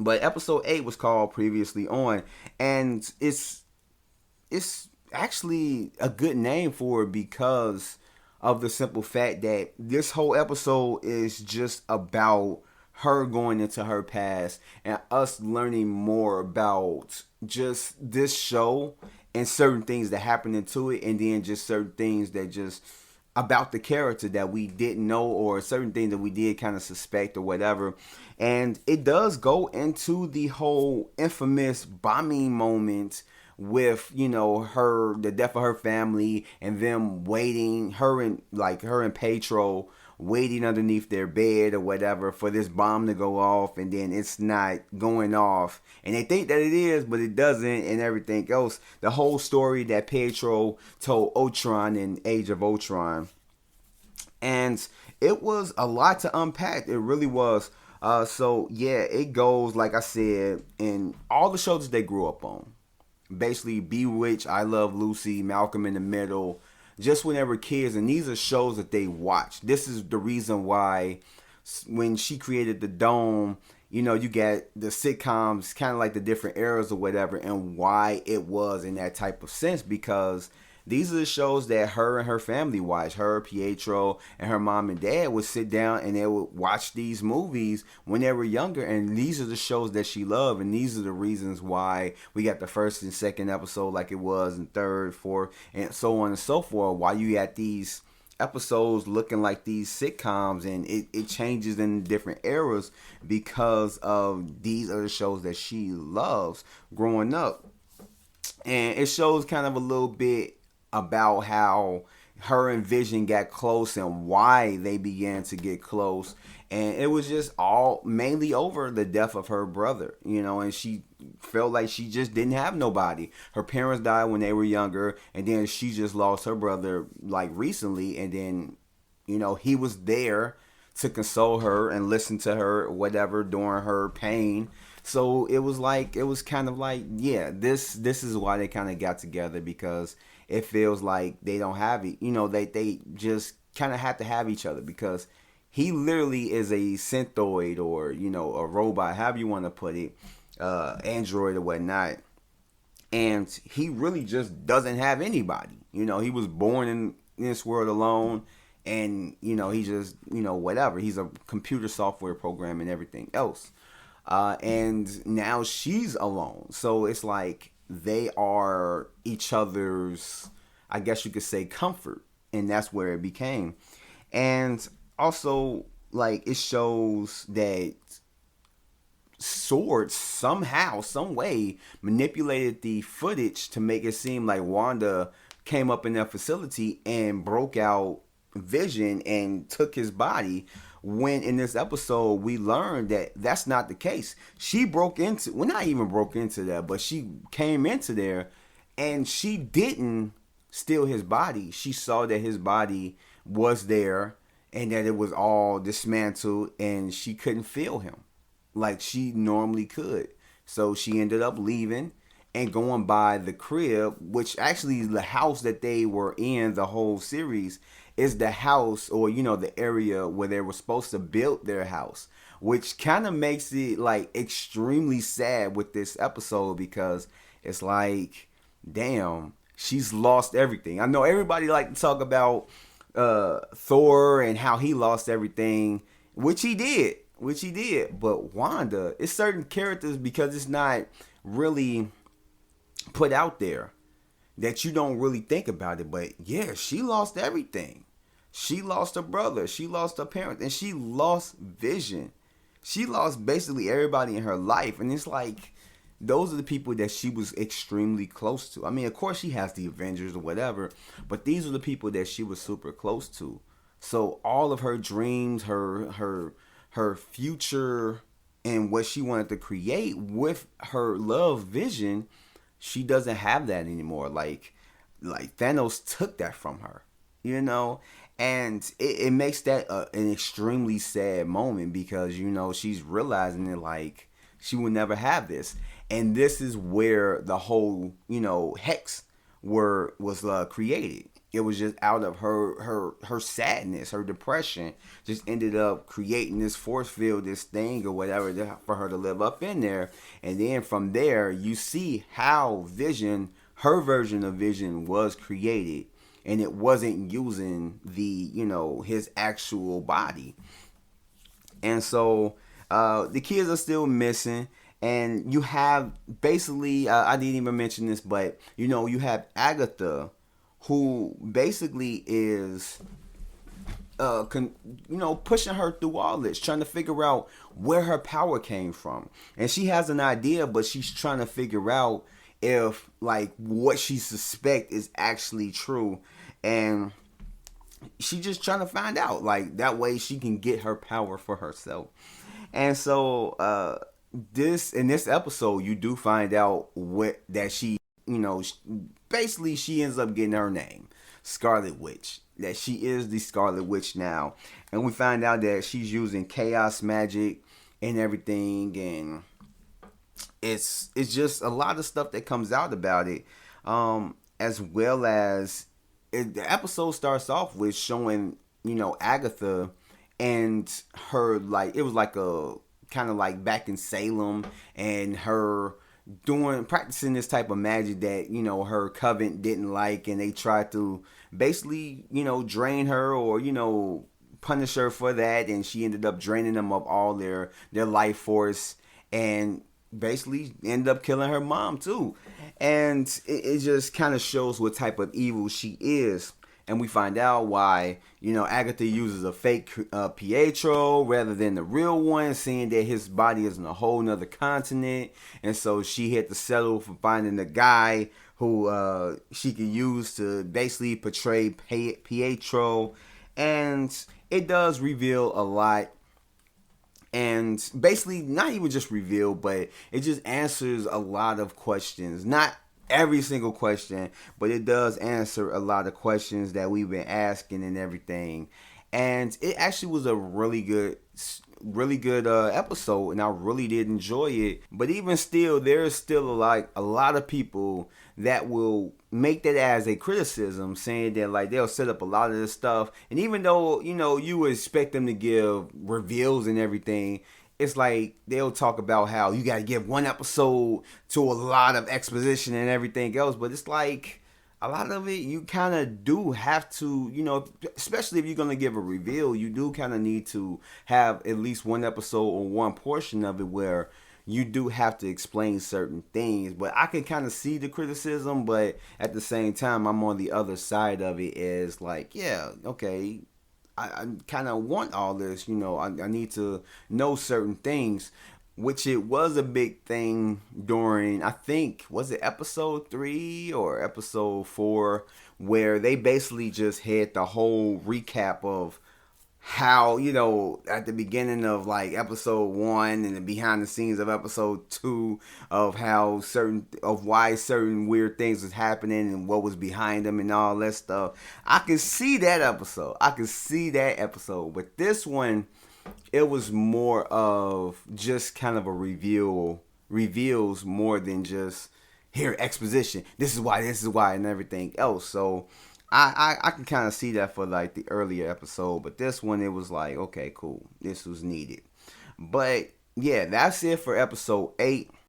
But episode 8 was called Previously On, and it's actually a good name for it because of the simple fact that this whole episode is just about her going into her past and us learning more about just this show and certain things that happen into it, and then just certain things that just about the character that we didn't know, or certain things that we did kind of suspect or whatever. And it does go into the whole infamous bombing moment with, her, the death of her family, and them waiting, her and Petro waiting underneath their bed or whatever for this bomb to go off, and then it's not going off, and they think that it is, but it doesn't, and everything else. The whole story that Petro told Ultron in Age of Ultron. And it was a lot to unpack. It really was. So yeah, it goes, like I said, in all the shows that they grew up on. Basically, Bewitched, I Love Lucy, Malcolm in the Middle, just when they were kids, and these are shows that they watched. This is the reason why when she created the Dome, you got the sitcoms, kind of like the different eras or whatever, and why it was in that type of sense, because these are the shows that her and her family watched. Her, Pietro, and her mom and dad would sit down and they would watch these movies when they were younger. And these are the shows that she loved. And these are the reasons why we got the first and second episode like it was, and third, fourth, and so on and so forth. Why you got these episodes looking like these sitcoms, and it changes in different eras because of these are the shows that she loves growing up. And it shows kind of a little bit about how her and Vision got close and why they began to get close. And it was just all mainly over the death of her brother, and she felt like she just didn't have nobody. Her parents died when they were younger, and then she just lost her brother like recently, and then, he was there to console her and listen to her, whatever, during her pain. So it was kind of like, yeah, this is why they kind of got together, because it feels like they don't have it. They just kind of have to have each other, because he literally is a synthoid, or, a robot, however you want to put it, android or whatnot. And he really just doesn't have anybody. He was born in this world alone, and, he just, whatever. He's a computer software program and everything else. And now she's alone. So it's like they are each other's, I guess you could say, comfort. And that's where it became. And also, like, it shows that Sword somehow, some way, manipulated the footage to make it seem like Wanda came up in their facility and broke out Vision and took his body, when in this episode we learned that that's not the case. She broke into, well, not even broke into there, but she came into there, and she didn't steal his body. She saw that his body was there and that it was all dismantled, and she couldn't feel him like she normally could. So she ended up leaving and going by the crib, which actually the house that they were in the whole series is the house, or the area where they were supposed to build their house, which kind of makes it like extremely sad with this episode, because it's like, damn, she's lost everything. I know everybody like to talk about Thor and how he lost everything, which he did, but Wanda, it's certain characters, because it's not really put out there, that you don't really think about it. But yeah, she lost everything. She lost her brother, she lost her parents, and she lost Vision. She lost basically everybody in her life. And it's like, those are the people that she was extremely close to. I mean, of course she has the Avengers or whatever, but these are the people that she was super close to. So all of her dreams, her future, and what she wanted to create with her love Vision, she doesn't have that anymore. Like Thanos took that from her, and it makes that an extremely sad moment, because she's realizing it, like, she will never have this. And this is where the whole hex was created. it was just out of her sadness, her depression, just ended up creating this force field, this thing or whatever for her to live up in there. And then from there, you see how Vision, her version of Vision, was created, and it wasn't using his actual body. And so the kids are still missing. And you have basically, I didn't even mention this, but you have Agatha, who basically is, pushing her through all this, trying to figure out where her power came from. And she has an idea, but she's trying to figure out if like what she suspect is actually true. And she just trying to find out, like that way she can get her power for herself. And so this in this episode, you do find out what that she, basically she ends up getting her name, Scarlet Witch. That she is the Scarlet Witch now, and we find out that she's using chaos magic and everything, and it's just a lot of stuff that comes out about it, as well as the episode starts off with showing Agatha and her, like it was like a kind of like back in Salem, and her practicing this type of magic that her coven didn't like, and they tried to basically drain her or punish her for that, and she ended up draining them of all their life force, and basically ended up killing her mom too. And it just kind of shows what type of evil she is. And we find out why, Agatha uses a fake Pietro rather than the real one, seeing that his body is in a whole nother continent. And so she had to settle for finding a guy who she could use to basically portray Pietro. And it does reveal a lot. And basically, not even just reveal, but it just answers a lot of questions. Not every single question, but it does answer a lot of questions that we've been asking and everything. And it actually was a really good episode, and I really did enjoy it. But even still, there's still a lot of people that will make that as a criticism, saying that like they'll set up a lot of this stuff, and even though you would expect them to give reveals and everything, it's like they'll talk about how you got to give one episode to a lot of exposition and everything else. But it's like a lot of it you kind of do have to, especially if you're going to give a reveal, you do kind of need to have at least one episode or one portion of it where you do have to explain certain things. But I can kind of see the criticism, but at the same time, I'm on the other side of it as like, yeah, okay, I kind of want all this, I need to know certain things, which it was a big thing during, I think, was it episode 3 or episode 4, where they basically just had the whole recap of how, at the beginning of like episode 1 and the behind the scenes of episode 2 of why certain weird things was happening and what was behind them and all that stuff. I could see that episode. But this one, it was more of just kind of a reveals more than just here exposition. This is why and everything else. So I can kind of see that for like the earlier episode, but this one, it was like, okay, cool, this was needed. But yeah, that's it for episode 8.